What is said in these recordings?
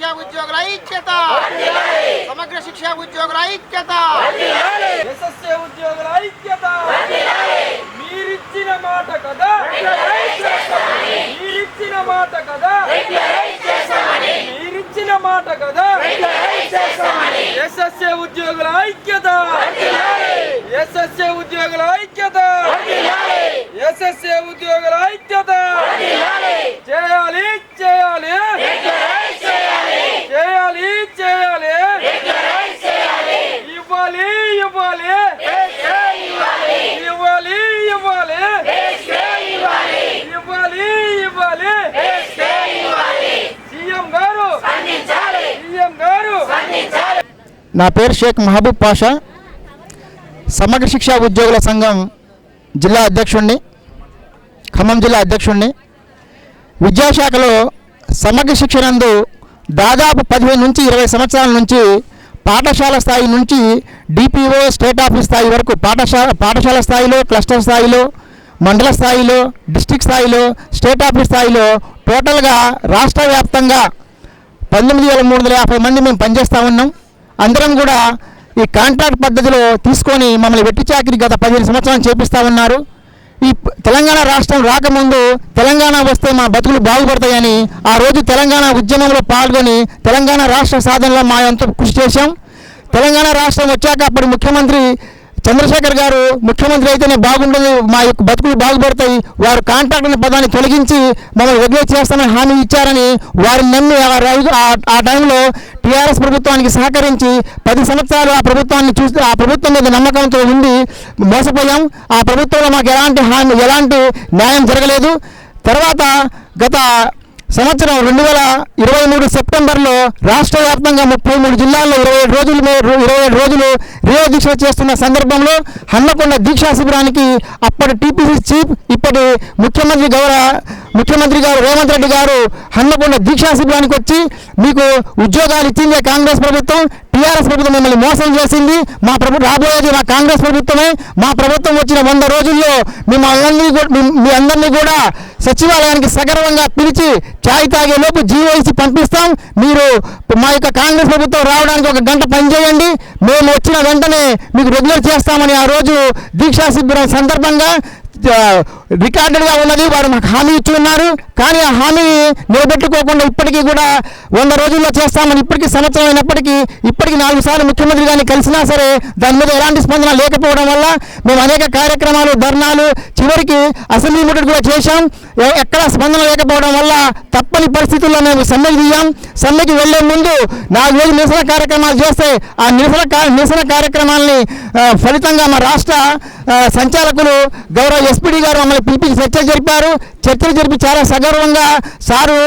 శిక్షా ఉద్యోగుల ఐక్యత, సమగ్ర శిక్షా ఉద్యోగుల ఐక్యత, ఎస్ఎస్ఏ ఉద్యోగుల ఐక్యత. మీరిచ్చిన మాట కదా, మీరిచ్చిన మాట కదా, మీరిచ్చిన మాట కదా. ఎస్ఎస్ఏ ఉద్యోగుల ఐక్యత, ఎస్ఎస్ఏ ఉద్యోగుల ఐక్యత, ఎస్ఎస్ఏ ఉద్యోగుల ఐక్యత. చేయాలి చేయాలి చేయాలి చేయాలి, ఇవ్వాలి ఇవ్వాలి ఇవ్వాలి ఇవ్వాలి ఇవ్వాలి ఇవ్వాలి. సీఎం గారు, సీఎం గారు. నా పేరు షేక్ మహబూబ్ పాషా, సమగ్ర శిక్షా ఉద్యోగుల సంఘం జిల్లా అధ్యక్షుడిని, ఖమ్మం జిల్లా అధ్యక్షుడిని. విద్యాశాఖలో సమగ్ర శిక్షణందు దాదాపు 15 నుంచి 20 సంవత్సరాల నుంచి పాఠశాల స్థాయి నుంచి డిపిఓ స్టేట్ ఆఫీస్ స్థాయి వరకు పాఠశాల స్థాయిలో, క్లస్టర్ స్థాయిలో, మండల స్థాయిలో, డిస్ట్రిక్ట్ స్థాయిలో, స్టేట్ ఆఫీస్ స్థాయిలో టోటల్గా రాష్ట్ర వ్యాప్తంగా 19,350 మంది మేము పనిచేస్తూ ఉన్నాం. అందరం కూడా ఈ కాంట్రాక్ట్ పద్ధతిలో తీసుకొని మమ్మల్ని వెట్టి చాకిరి గత 15 సంవత్సరాలు చేపిస్తూ ఉన్నారు. ఈ తెలంగాణ రాష్ట్రం రాకముందు తెలంగాణ వస్తే మా బతుకులు బాగుపడతాయని ఆ రోజు తెలంగాణ ఉద్యమంలో పాల్గొని తెలంగాణ రాష్ట్ర సాధనలో మా ఎంతో కృషి చేశాం. తెలంగాణ రాష్ట్రం వచ్చాక అప్పుడు ముఖ్యమంత్రి చంద్రశేఖర్ గారు ముఖ్యమంత్రి అయితేనే బాగుంటుంది, మా యొక్క బతుకులు బాగుపడతాయి, వారు కాంట్రాక్ట్ అనే పదాన్ని తొలగించి మమ్మల్ని రెగ్యులేట్ చేస్తామని హామీ ఇచ్చారని వారిని నమ్మి ఆ టైంలో టీఆర్ఎస్ ప్రభుత్వానికి సహకరించి 10 సంవత్సరాలు ఆ ప్రభుత్వాన్ని చూస్తే ఆ ప్రభుత్వం మీద నమ్మకంతో ఉండి మోసపోయాం. ఆ ప్రభుత్వంలో మాకు ఎలాంటి న్యాయం జరగలేదు. తర్వాత గత సంవత్సరం 2023 సెప్టెంబర్లో రాష్ట్ర వ్యాప్తంగా 33 జిల్లాల్లో 27 రోజులు రిలే దీక్ష చేస్తున్న సందర్భంలో హన్మకొండ దీక్షా శిబిరానికి అప్పటి టీపీసీ చీఫ్, ఇప్పటి ముఖ్యమంత్రి గారు రేవంత్ రెడ్డి గారు హన్మకొండ దీక్షా శిబిరానికి వచ్చి మీకు ఉద్యోగాలు ఇచ్చిందే కాంగ్రెస్ ప్రభుత్వం, టీఆర్ఎస్ ప్రభుత్వం మిమ్మల్ని మోసం చేసింది, మా రాబోయేది మా కాంగ్రెస్ ప్రభుత్వమే, మా ప్రభుత్వం వచ్చిన 100 రోజుల్లో మీ అందరినీ కూడా సచివాలయానికి సగర్వంగా పిలిచి చాయ్ తాగే లోపు జీవో ఇచ్చి పంపిస్తాం, మీరు మా యొక్క కాంగ్రెస్ ప్రభుత్వం రావడానికి 1 గంట పనిచేయండి, మేము వచ్చిన వెంటనే మీకు రెగ్యులర్ చేస్తామని ఆ రోజు దీక్షా శిబిరం సందర్భంగా రికార్డెడ్గా ఉన్నది. వారు మాకు హామీ ఇచ్చి ఉన్నారు. కానీ ఆ హామీ నిలబెట్టుకోకుండా ఇప్పటికీ కూడా 100 రోజుల్లో చేస్తామని ఇప్పటికీ సంవత్సరం అయినప్పటికీ ఇప్పటికీ 4 సార్లు ముఖ్యమంత్రి గారిని కలిసినా సరే దాని మీద ఎలాంటి స్పందన లేకపోవడం వల్ల మేము అనేక కార్యక్రమాలు, ధర్నాలు, చివరికి అసెంబ్లీ ముట్టడి కూడా చేశాం. ఎక్కడ స్పందన లేకపోవడం వల్ల తప్పని పరిస్థితుల్లో మేము సమ్మెకి దిగాం. సమ్మెకి వెళ్లే ముందు 4 రోజులు నిరసన కార్యక్రమాలు చేస్తే ఆ నిరసన కార్యక్రమాలని ఫలితంగా మా రాష్ట్ర సంచాలకులు గౌరవ ఎస్పీడీ గారు మమ్మల్ని పిలిపించి చర్చలు జరిపి చాలా సగర్వంగా సారు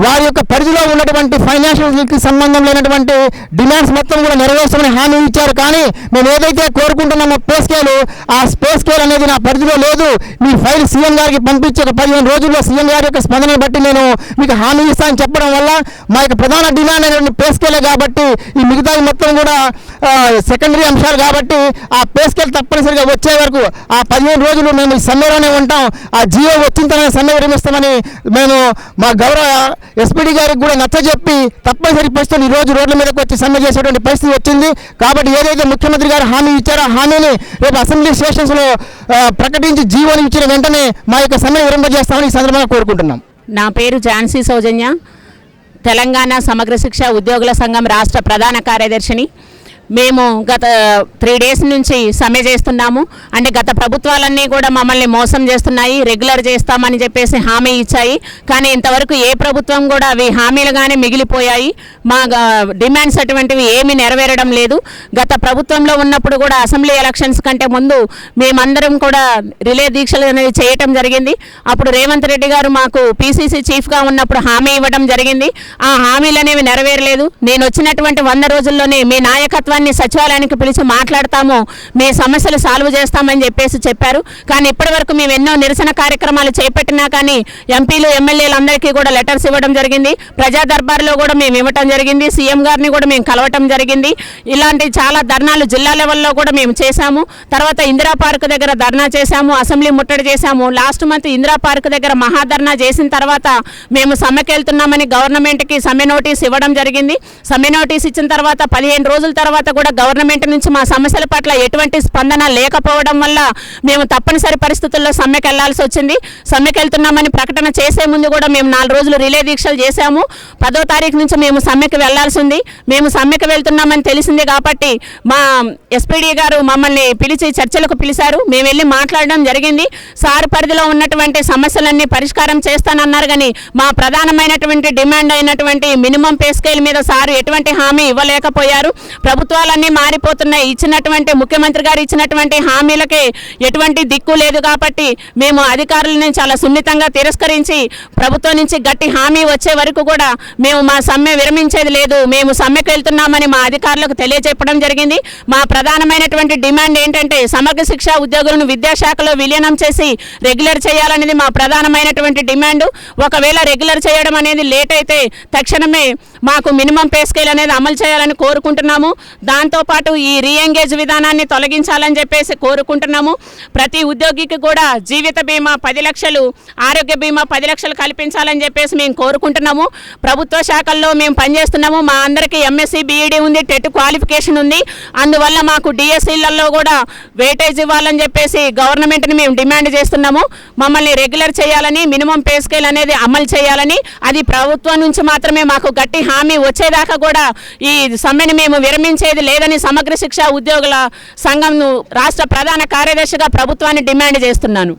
వారి యొక్క పరిధిలో ఉన్నటువంటి ఫైనాన్షియల్కి సంబంధం లేనటువంటి డిమాండ్స్ మొత్తం కూడా నెరవేర్చమని హామీ ఇచ్చారు. కానీ మేము ఏదైతే కోరుకుంటున్నామో పే స్కేల్, ఆ పే స్కేల్ అనేది నా పరిధిలో లేదు, మీ ఫైల్ సీఎం గారికి పంపించి 15 రోజుల్లో సీఎం గారి యొక్క స్పందనను బట్టి నేను మీకు హామీ ఇస్తానని చెప్పడం వల్ల మా యొక్క ప్రధాన డిమాండ్ అనేటువంటి పే స్కేలే కాబట్టి ఈ మిగతా మొత్తం కూడా సెకండరీ అంశాలు కాబట్టి ఆ పే స్కేల్ తప్పనిసరిగా వచ్చే వరకు ఆ 15 రోజులు మేము ఈ సమ్మెలోనే ఉంటాం. ఆ జియో వచ్చిన తర్వాత సమ్మె విరమిస్తామని మేము మా గౌరవ ఎస్పీడీ గారికి కూడా నచ్చజెప్పి తప్పనిసరి పరిస్థితులు ఈ రోజు రోడ్ల మీదకి వచ్చి సమ్మె చేసేటువంటి పరిస్థితి వచ్చింది. కాబట్టి ఏదైతే ముఖ్యమంత్రి గారు హామీ ఇచ్చారో ఆ హామీని రేపు అసెంబ్లీ సెషన్స్లో ప్రకటించి జీవోని ఇచ్చిన వెంటనే మా యొక్క సమ్మె విరమింపజేస్తామని ఈ సందర్భంగా కోరుకుంటున్నాం. నా పేరు ఝాన్సీ సౌజన్య, తెలంగాణ సమగ్ర శిక్ష ఉద్యోగుల సంఘం రాష్ట్ర ప్రధాన కార్యదర్శిని. మేము గత 3 డేస్ నుంచి సమ్మె చేస్తున్నాము. అంటే గత ప్రభుత్వాలన్నీ కూడా మమ్మల్ని మోసం చేస్తున్నాయి, రెగ్యులర్ చేస్తామని చెప్పేసి హామీ ఇచ్చాయి. కానీ ఇంతవరకు ఏ ప్రభుత్వం కూడా అవి హామీలుగానే మిగిలిపోయాయి. మా డిమాండ్స్ అటువంటివి ఏమీ నెరవేరడం లేదు. గత ప్రభుత్వంలో ఉన్నప్పుడు కూడా అసెంబ్లీ ఎలక్షన్స్ కంటే ముందు మేమందరం కూడా రిలే దీక్షలు అనేవి చేయటం జరిగింది. అప్పుడు రేవంత్ రెడ్డి గారు మాకు పీసీసీ చీఫ్గా ఉన్నప్పుడు హామీ ఇవ్వడం జరిగింది. ఆ హామీలు అనేవి నెరవేరలేదు. నేను వచ్చినటువంటి 100 రోజుల్లోనే మీ నాయకత్వాన్ని ప్రభుత్వాన్ని సచివాలయానికి పిలిచి మాట్లాడతాము, మీ సమస్యలు సాల్వ్ చేస్తామని చెప్పారు. కానీ ఇప్పటివరకు మేము ఎన్నో నిరసన కార్యక్రమాలు చేపట్టినా కానీ ఎంపీలు ఎమ్మెల్యేలు అందరికీ కూడా లెటర్స్ ఇవ్వడం జరిగింది. ప్రజా దర్బార్లో కూడా మేము ఇవ్వటం జరిగింది. సీఎం గారిని కూడా మేము కలవటం జరిగింది. ఇలాంటి చాలా ధర్నాలు జిల్లా లెవెల్లో కూడా మేము చేశాము. తర్వాత ఇందిరా పార్క్ దగ్గర ధర్నా చేశాము, అసెంబ్లీ ముట్టడి చేశాము. లాస్ట్ మంత్ ఇందిరా పార్క్ దగ్గర మహాధర్నా చేసిన తర్వాత మేము సమ్మెకి వెళ్తున్నామని గవర్నమెంట్కి సమ్మె నోటీస్ ఇవ్వడం జరిగింది. సమ్మె నోటీస్ ఇచ్చిన తర్వాత 15 రోజుల తర్వాత కూడా గవర్నమెంట్ నుంచి మా సమస్యల పట్ల ఎటువంటి స్పందన లేకపోవడం వల్ల మేము తప్పనిసరి పరిస్థితుల్లో సమ్మెకి వెళ్లాల్సి వచ్చింది. సమ్మెకి వెళ్తున్నామని ప్రకటన చేసే ముందు కూడా మేము 4 రోజులు రిలే దీక్షలు చేశాము. 10వ తారీఖు నుంచి మేము సమ్మెకి వెళ్లాల్సి ఉంది. మేము సమ్మెకి వెళ్తున్నామని తెలిసింది కాబట్టి మా ఎస్పీడీ గారు మమ్మల్ని పిలిచి చర్చలకు పిలిచారు. మేము వెళ్ళి మాట్లాడడం జరిగింది. సార్ పరిధిలో ఉన్నటువంటి సమస్యలన్నీ పరిష్కారం చేస్తానన్నారు. కానీ మా ప్రధానమైనటువంటి డిమాండ్ అయినటువంటి మినిమం పే స్కేల్ మీద సార్ ఎటువంటి హామీ ఇవ్వలేకపోయారు. ప్రభుత్వాలన్నీ మారిపోతున్నాయి. ఇచ్చినటువంటి ముఖ్యమంత్రి గారు ఇచ్చినటువంటి హామీలకే ఎటువంటి దిక్కు లేదు కాబట్టి మేము అధికారులను చాలా సున్నితంగా తిరస్కరించి ప్రభుత్వం నుంచి గట్టి హామీ వచ్చే వరకు కూడా మేము మా సమ్మె విరమించేది లేదు. మేము సమ్మెకు వెళ్తున్నామని మా అధికారులకు తెలియజెప్పడం జరిగింది. మా ప్రధానమైనటువంటి డిమాండ్ ఏంటంటే సమగ్ర శిక్షా ఉద్యోగులను విద్యాశాఖలో విలీనం చేసి రెగ్యులర్ చేయాలనేది మా ప్రధానమైనటువంటి డిమాండ్. ఒకవేళ రెగ్యులర్ చేయడం అనేది లేట్ అయితే తక్షణమే మాకు మినిమం పే స్కేల్ అనేది అమలు చేయాలని కోరుకుంటున్నాము. దాంతోపాటు ఈ రీఎంగేజ్ విధానాన్ని తొలగించాలని చెప్పేసి కోరుకుంటున్నాము. ప్రతి ఉద్యోగికి కూడా జీవిత బీమా 10 లక్షలు, ఆరోగ్య బీమా 10 లక్షలు కల్పించాలని చెప్పేసి మేము కోరుకుంటున్నాము. ప్రభుత్వ శాఖల్లో మేము పనిచేస్తున్నాము. మా అందరికీ ఎంఎస్సీ బీఈడీ ఉంది, టెట్ క్వాలిఫికేషన్ ఉంది. అందువల్ల మాకు డిఎస్సీలలో కూడా వెయిటేజ్ ఇవ్వాలని చెప్పేసి గవర్నమెంట్ని మేము డిమాండ్ చేస్తున్నాము. మమ్మల్ని రెగ్యులర్ చేయాలని, మినిమం పే స్కేల్ అనేది అమలు చేయాలని, అది ప్రభుత్వం నుంచి మాత్రమే మాకు గట్టి హామీ వచ్చేదాకా కూడా ఈ సమ్మెను మేము విరమించేది లేదని సమగ్ర శిక్షా ఉద్యోగుల సంఘం రాష్ట్ర ప్రధాన కార్యదర్శిగా ప్రభుత్వాన్ని డిమాండ్ చేస్తున్నాను.